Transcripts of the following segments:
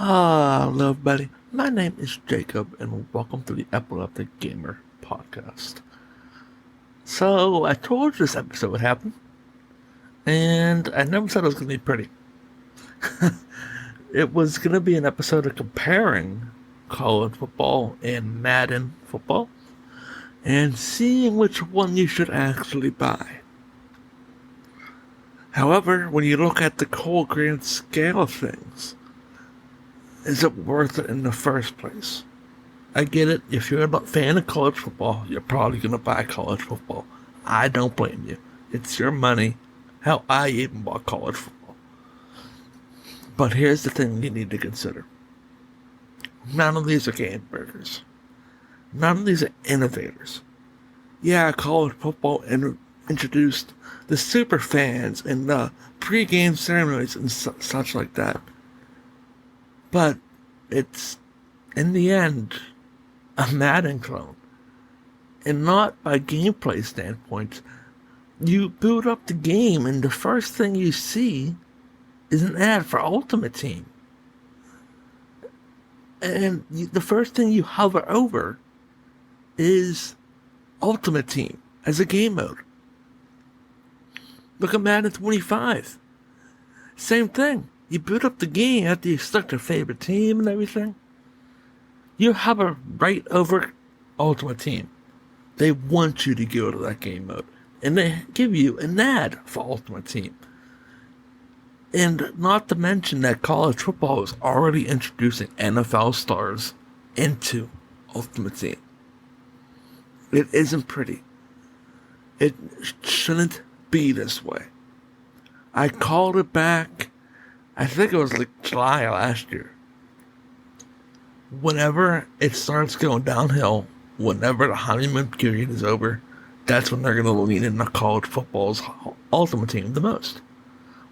Hello, everybody. My name is Jacob, and welcome to the Epileptic Gamer podcast. So, I told you this episode would happen, and I never said it was going to be pretty. It was going to be an episode of comparing college football and Madden football, and seeing which one you should actually buy. However, when you look at the whole grand scale of things, is it worth it in the first place? I get it. If you're a fan of college football, you're probably going to buy college football. I don't blame you. It's your money. Hell, I even bought college football. But here's the thing you need to consider. None of these are game burgers. None of these are innovators. Yeah, college football introduced the super fans and the pre-game ceremonies and such like that. But it's, in the end, a Madden clone. And not by gameplay standpoint. You boot up the game and the first thing you see is an ad for Ultimate Team. And the first thing you hover over is Ultimate Team as a game mode. Look at Madden 25. Same thing. You boot up the game after you select your favorite team and everything. You hover right over Ultimate Team. They want you to go to that game mode. And they give you an ad for Ultimate Team. And not to mention that college football is already introducing NFL stars into Ultimate Team. It isn't pretty. It shouldn't be this way. I called it back. I think it was like July last year. Whenever it starts going downhill, whenever the honeymoon period is over, that's when they're going to lean into college football's Ultimate Team the most.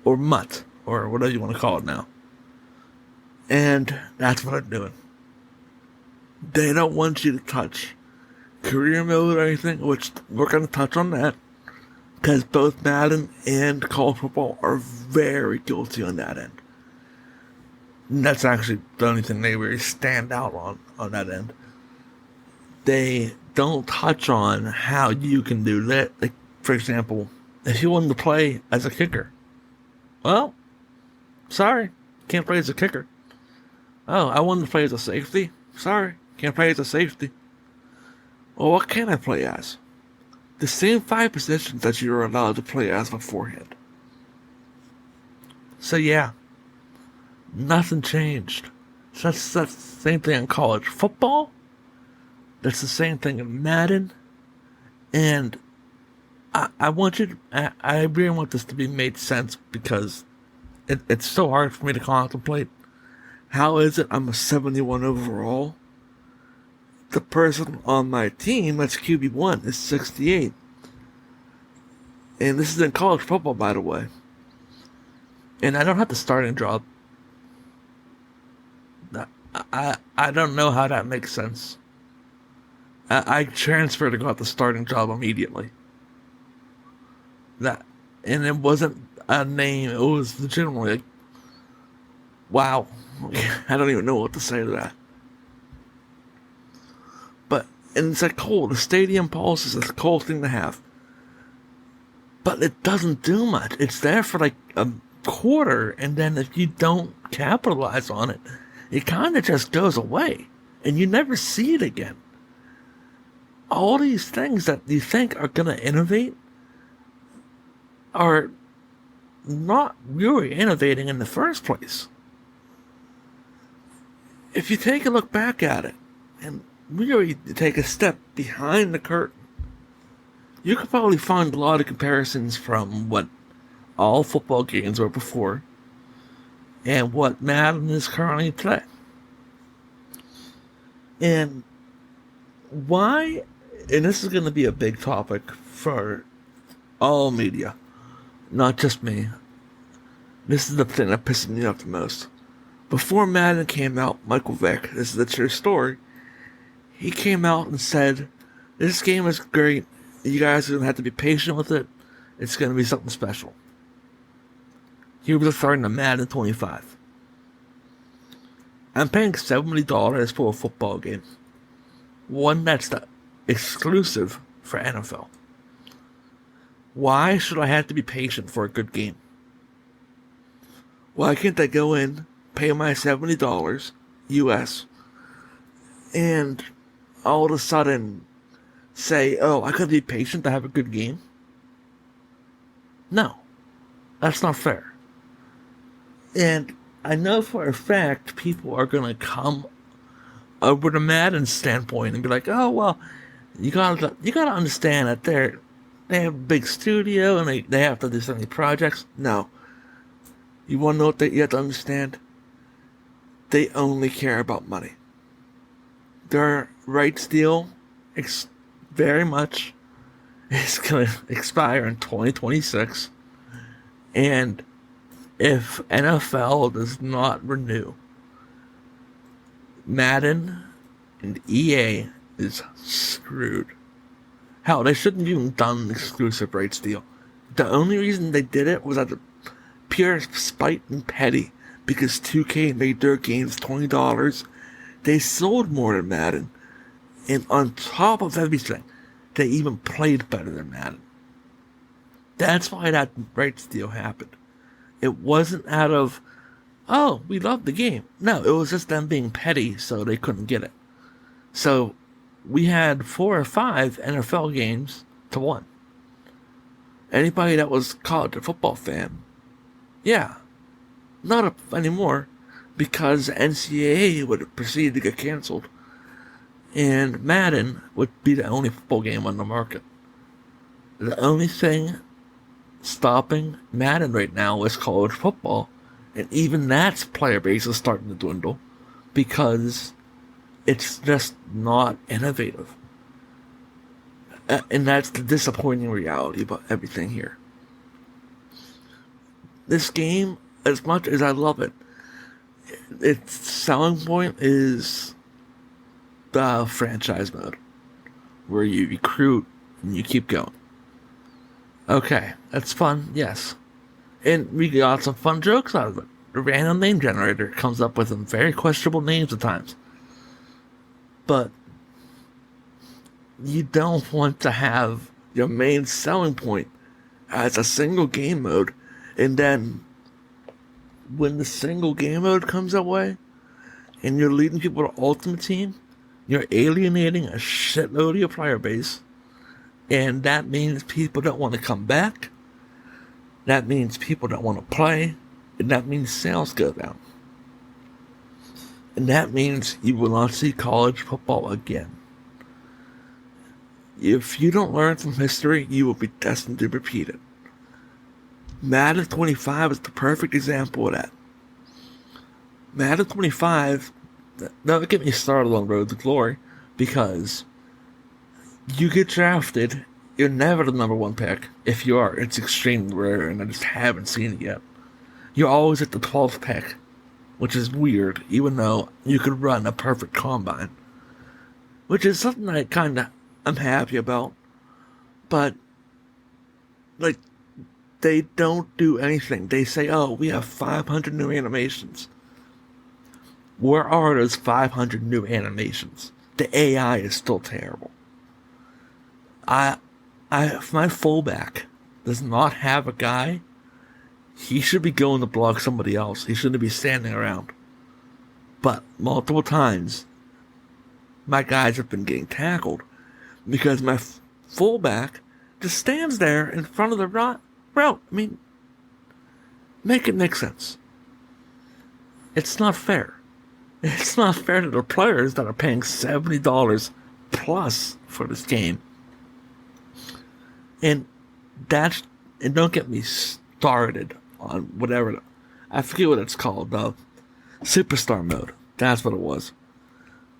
Or MUT, or whatever you want to call it now. And that's what they're doing. They don't want you to touch career mode or anything, which we're going to touch on that. Because both Madden and college football are very guilty on that end. And that's actually the only thing they really stand out on that end. They don't touch on how you can do that. Like, for example, if you wanted to play as a kicker, well, sorry, can't play as a kicker. Oh, I wanted to play as a safety? Sorry, can't play as a safety. Well, what can I play as? The same 5 positions that you were allowed to play as beforehand. So yeah, nothing changed. So that's the same thing in college football. That's the same thing in Madden. And I want you to, I really want this to be made sense because it's so hard for me to contemplate. How is it I'm a 71 overall? The person on my team that's QB1 is 68. And this is in college football, by the way. And I don't have the starting job. I don't know how that makes sense. I transferred to got the starting job immediately. And it wasn't a name, it was legitimately like, wow. I don't even know what to say to that. And it's like cool. The stadium pulse is a cool thing to have. But it doesn't do much. It's there for like a quarter, and then if you don't capitalize on it, it kind of just goes away. And you never see it again. All these things that you think are going to innovate are not really innovating in the first place. If you take a look back at it, and really take a step behind the curtain, you could probably find a lot of comparisons from what all football games were before and what Madden is currently today. And why, and this is going to be a big topic for all media, not just me. This is the thing that pisses me off the most. Before Madden came out, Michael Vick, this is a true story, he came out and said, this game is great. You guys are going to have to be patient with it. It's going to be something special. He was starting to Madden 25. I'm paying $70 for a football game. One that's exclusive for NFL. Why should I have to be patient for a good game? Why can't I go in, pay my $70 US, and all of a sudden say, oh, I could be patient to have a good game? No. That's not fair. And I know for a fact people are going to come over the Madden standpoint and be like, oh, well, you gotta understand that they have a big studio and they have to do so many projects. No. You want to know what you have to understand? They only care about money. Their rights deal very much is going to expire in 2026. And if NFL does not renew, Madden and EA is screwed. Hell, they shouldn't have even done an exclusive rights deal. The only reason they did it was out of pure spite and petty, because 2K made their games $20. They sold more than Madden. And on top of everything, they even played better than Madden. That's why that rights deal happened. It wasn't out of, oh, we love the game. No, it was just them being petty, so they couldn't get it. So we had 4 or 5 NFL games to 1. Anybody that was college or football fan, yeah, not anymore, because NCAA would proceed to get canceled, and Madden would be the only football game on the market. The only thing stopping Madden right now is college football, and even that's player base is starting to dwindle because it's just not innovative. And that's the disappointing reality about everything here. This game, as much as I love it, its selling point is the franchise mode, where you recruit and you keep going. Okay, that's fun, yes. And we got some fun jokes out of it. The random name generator comes up with some very questionable names at times. But you don't want to have your main selling point as a single game mode, and then when the single game mode comes away and you're leading people to Ultimate Team, you're alienating a shitload of your player base, and that means people don't want to come back, that means people don't want to play, and that means sales go down. And that means you will not see college football again. If you don't learn from history, you will be destined to repeat it. Madden 25 is the perfect example of that. Madden 25, don't get me started on Road to Glory, because you get drafted, you're never the number 1 pick. If you are, it's extremely rare, and I just haven't seen it yet. You're always at the 12th pick, which is weird, even though you could run a perfect combine. Which is something I'm happy about. But, like, they don't do anything. They say, oh, we have 500 new animations. Where are those 500 new animations? The AI is still terrible. If my fullback does not have a guy, he should be going to block somebody else. He shouldn't be standing around. But multiple times, my guys have been getting tackled because my fullback just stands there in front of the route. I mean, make it make sense. It's not fair. It's not fair to the players that are paying $70 plus for this game. And don't get me started on whatever, I forget what it's called, Superstar mode. That's what it was.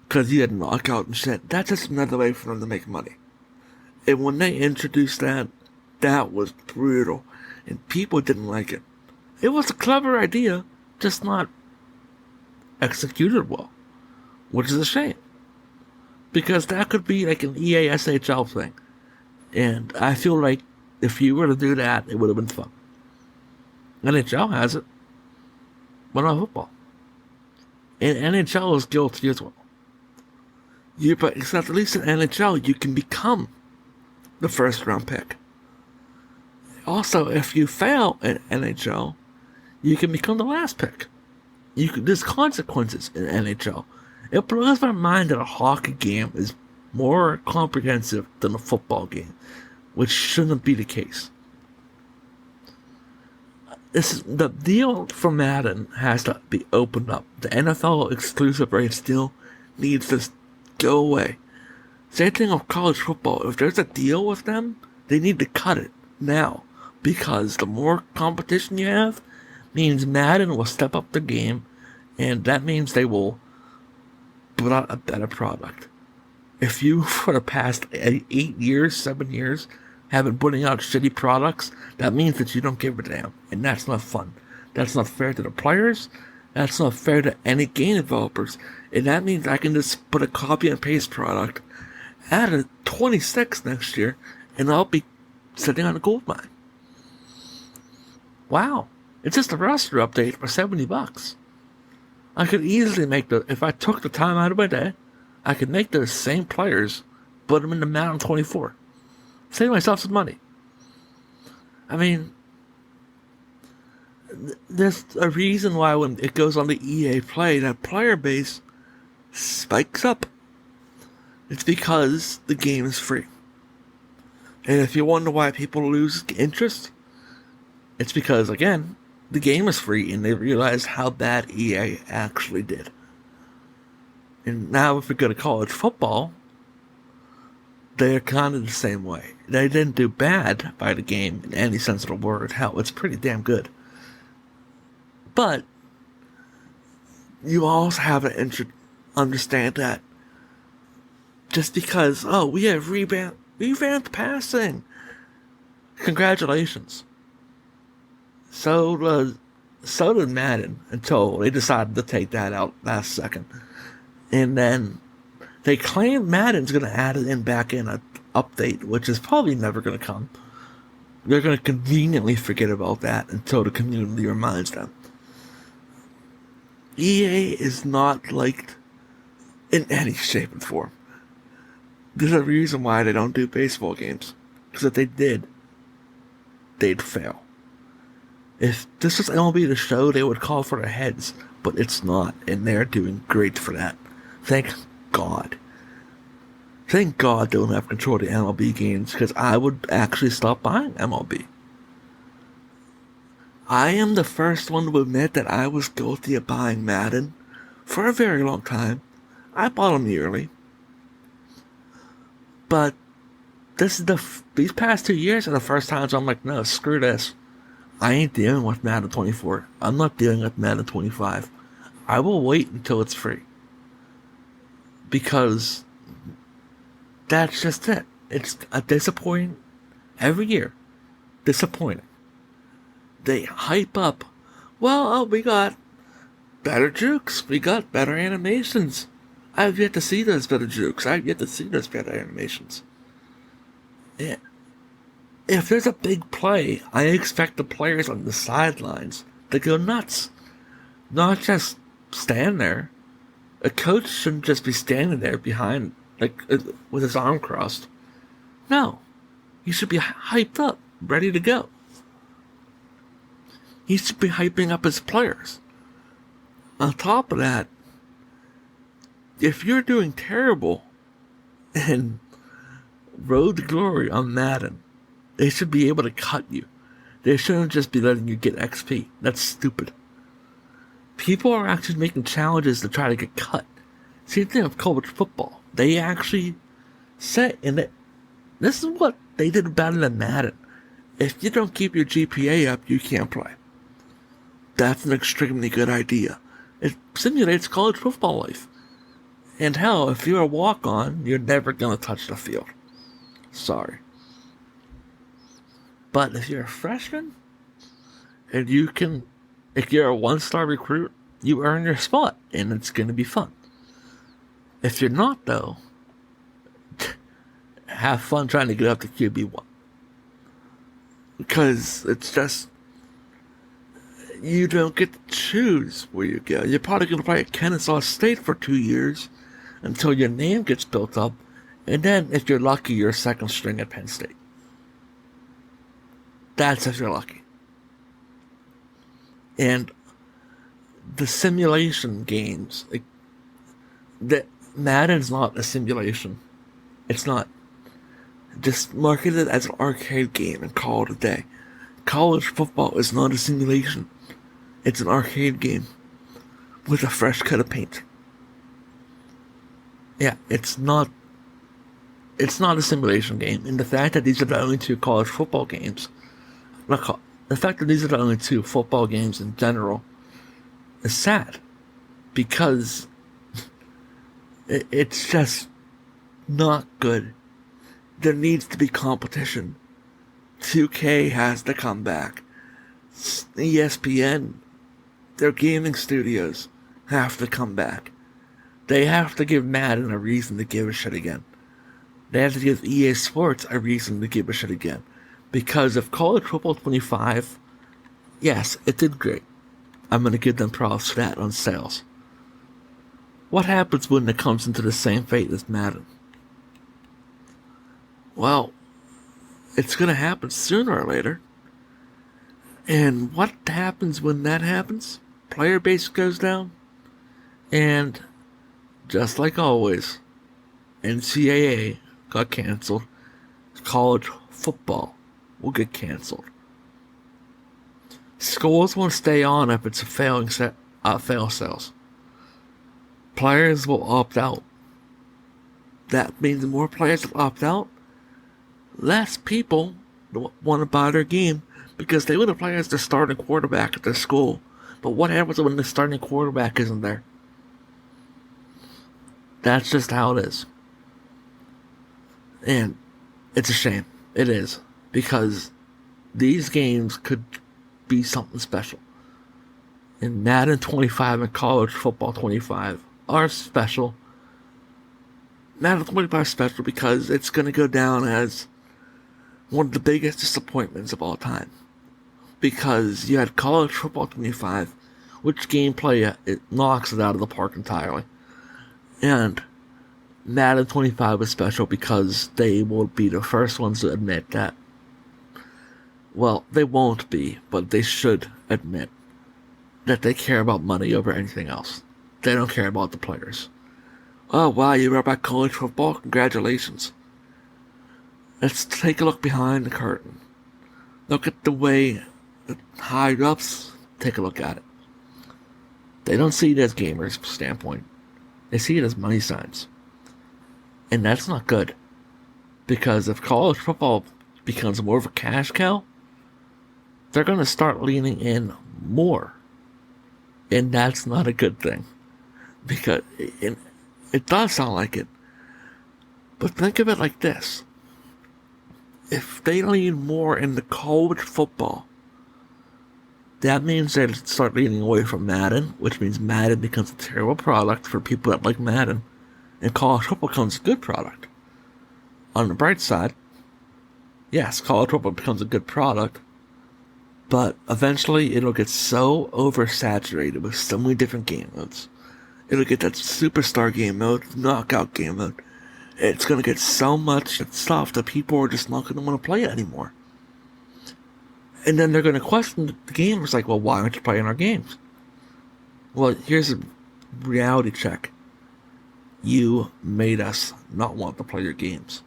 Because you had knockout and shit. That's just another way for them to make money. And when they introduced that, that was brutal. And people didn't like it. It was a clever idea, just not executed well. Which is a shame. Because that could be like an EA SHL thing. And I feel like if you were to do that, it would have been fun. NHL has it. But not football. And NHL is guilty as well. But except at least in NHL, you can become the first round pick. Also, if you fail in NHL, you can become the last pick. There's consequences in NHL. It blows my mind that a hockey game is more comprehensive than a football game, which shouldn't be the case. The deal for Madden has to be opened up. The NFL exclusive rights deal needs to go away. Same thing with college football. If there's a deal with them, they need to cut it now. Because the more competition you have, means Madden will step up the game, and that means they will put out a better product. If you, for the past 8 years, 7 years, have been putting out shitty products, that means that you don't give a damn. And that's not fun. That's not fair to the players. That's not fair to any game developers. And that means I can just put a copy and paste product, add a 26 next year, and I'll be sitting on a gold mine. Wow. It's just a roster update for $70. I could easily if I took the time out of my day, I could make those same players, put them in the Madden 24. Save myself some money. I mean, there's a reason why when it goes on the EA Play, that player base spikes up. It's because the game is free. And if you wonder why people lose interest, it's because, again, the game is free and they realize how bad EA actually did. And now if we go to college football, they're kind of the same way. They didn't do bad by the game in any sense of the word. Hell, it's pretty damn good. But you also have to understand that just because, we have revamped passing. Congratulations. So did Madden until they decided to take that out last second. And then they claim Madden's going to add it back in an update, which is probably never going to come. They're going to conveniently forget about that until the community reminds them. EA is not liked in any shape and form. There's a reason why they don't do baseball games. Because if they did, they'd fail. If this was MLB The Show, they would call for their heads. But it's not, and they're doing great for that. Thank God. Thank God they don't have control of the MLB games, because I would actually stop buying MLB. I am the first one to admit that I was guilty of buying Madden for a very long time. I bought them yearly. But these past 2 years are the first times I'm like, no, screw this. I ain't dealing with Madden 24. I'm not dealing with Madden 25. I will wait until it's free. Because that's just it. It's a disappointing every year. Disappointing. They hype up, we got better jukes. We got better animations. I've yet to see those better jukes. I've yet to see those better animations. Yeah. If there's a big play, I expect the players on the sidelines to go nuts. Not just stand there. A coach shouldn't just be standing there behind, with his arm crossed. No. He should be hyped up, ready to go. He should be hyping up his players. On top of that, if you're doing terrible in Road to Glory on Madden, they should be able to cut you. They shouldn't just be letting you get XP. That's stupid. People are actually making challenges to try to get cut. Same thing with college football. They actually said, this is what they did better than Madden. If you don't keep your GPA up, you can't play. That's an extremely good idea. It simulates college football life. And hell, if you're a walk-on, you're never going to touch the field. Sorry. But if you're a freshman, and if you're a one-star recruit, you earn your spot, and it's going to be fun. If you're not, though, have fun trying to get up to QB1. Because it's just, you don't get to choose where you go. You're probably going to play at Kennesaw State for 2 years until your name gets built up, and then, if you're lucky, you're second string at Penn State. That's if you're lucky. And the simulation games, that Madden's not a simulation. It's not. Just market it as an arcade game and call it a day. College football is not a simulation. It's an arcade game with a fresh coat of paint. Yeah, it's not a simulation game. And the fact that these are the only 2 college football games, the fact that these are the only 2 football games in general is sad. Because it's just not good. There needs to be competition. 2K has to come back. ESPN, their gaming studios, have to come back. They have to give Madden a reason to give a shit again. They have to give EA Sports a reason to give a shit again. Because if College Football 25, yes, it did great. I'm going to give them props for that on sales. What happens when it comes into the same fate as Madden? Well, it's going to happen sooner or later. And what happens when that happens? Player base goes down. And just like always, NCAA got canceled. College football will get canceled. Schools won't stay on if it's a fail sales. Players will opt out. That means the more players that opt out, less people want to buy their game because they want to play as the starting quarterback at their school. But what happens when the starting quarterback isn't there? That's just how it is. And it's a shame. It is. Because these games could be something special. And Madden 25 and College Football 25 are special. Madden 25 is special because it's going to go down as one of the biggest disappointments of all time. Because you had College Football 25, which gameplay, it knocks it out of the park entirely. And Madden 25 is special because they will be the first ones to admit that. Well, they won't be, but they should admit that they care about money over anything else. They don't care about the players. Oh, wow, you read about college football? Congratulations. Let's take a look behind the curtain. Look at the way the higher-ups take a look at it. They don't see it as gamers' standpoint. They see it as money signs. And that's not good. Because if college football becomes more of a cash cow, they're going to start leaning in more. And that's not a good thing. Because it does sound like it. But think of it like this. If they lean more into college football, that means they start leaning away from Madden, which means Madden becomes a terrible product for people that like Madden, and college football becomes a good product. On the bright side, yes, college football becomes a good product, but eventually it'll get so oversaturated with so many different game modes. It'll get that superstar game mode, knockout game mode. It's going to get so much stuff that people are just not going to want to play it anymore. And then they're going to question the gamers like, well, why aren't you playing our games? Well, here's a reality check. You made us not want to play your games.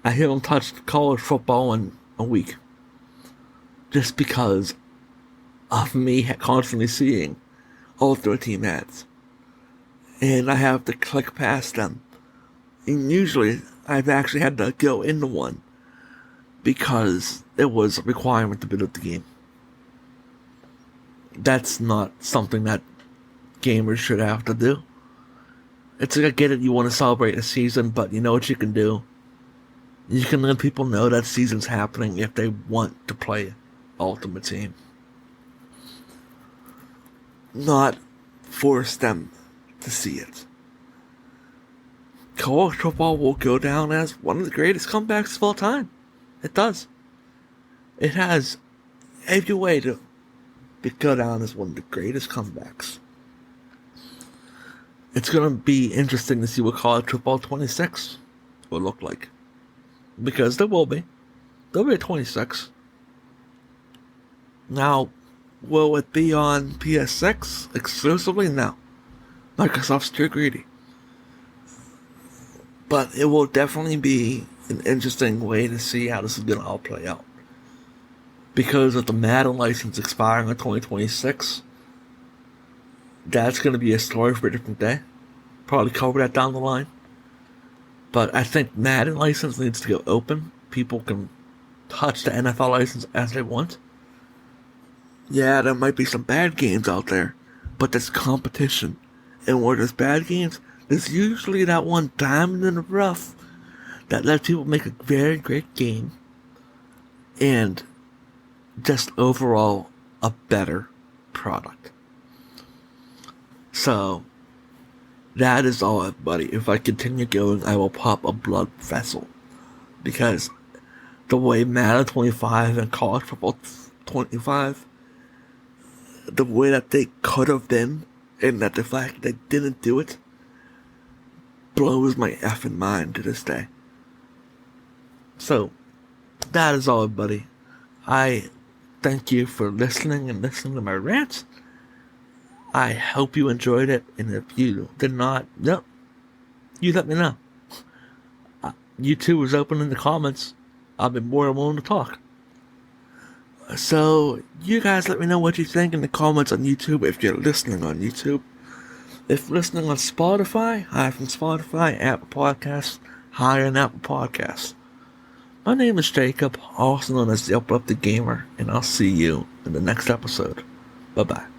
I haven't touched college football in a week. Just because of me constantly seeing Ultimate Team ads. And I have to click past them. And usually, I've actually had to go into one because it was a requirement to build up the game. That's not something that gamers should have to do. It's like, I get it, you want to celebrate a season, but you know what you can do? You can let people know that season's happening if they want to play Ultimate Team. Not force them to see it. College football will go down as one of the greatest comebacks of all time. It does. It has every way to go down as one of the greatest comebacks. It's going to be interesting to see what college football 26 will look like. Because there will be. There'll be a 26. Now, will it be on PS6 exclusively? No. Microsoft's too greedy. But it will definitely be an interesting way to see how this is going to all play out. Because of the Madden license expiring in 2026, that's going to be a story for a different day. Probably cover that down the line. But I think Madden license needs to go open. People can touch the NFL license as they want. Yeah, there might be some bad games out there, but there's competition. And where there's bad games, there's usually that one diamond in the rough that lets people make a very great game and just overall a better product. So, that is all, everybody. If I continue going, I will pop a blood vessel. Because the way Madden 25 and College Football 25, the way that they could have been, and that the fact they didn't do it, blows my effing mind to this day. So, that is all, everybody. I thank you for listening and listening to my rants. I hope you enjoyed it, and if you did not, you let me know. YouTube is open in the comments. I'll be more than willing to talk. So, you guys let me know what you think in the comments on YouTube if you're listening on YouTube. If listening on Spotify, hi from Spotify, Apple Podcasts, hi on Apple Podcasts. My name is Jacob, also known as the Epileptic Gamer, and I'll see you in the next episode. Bye-bye.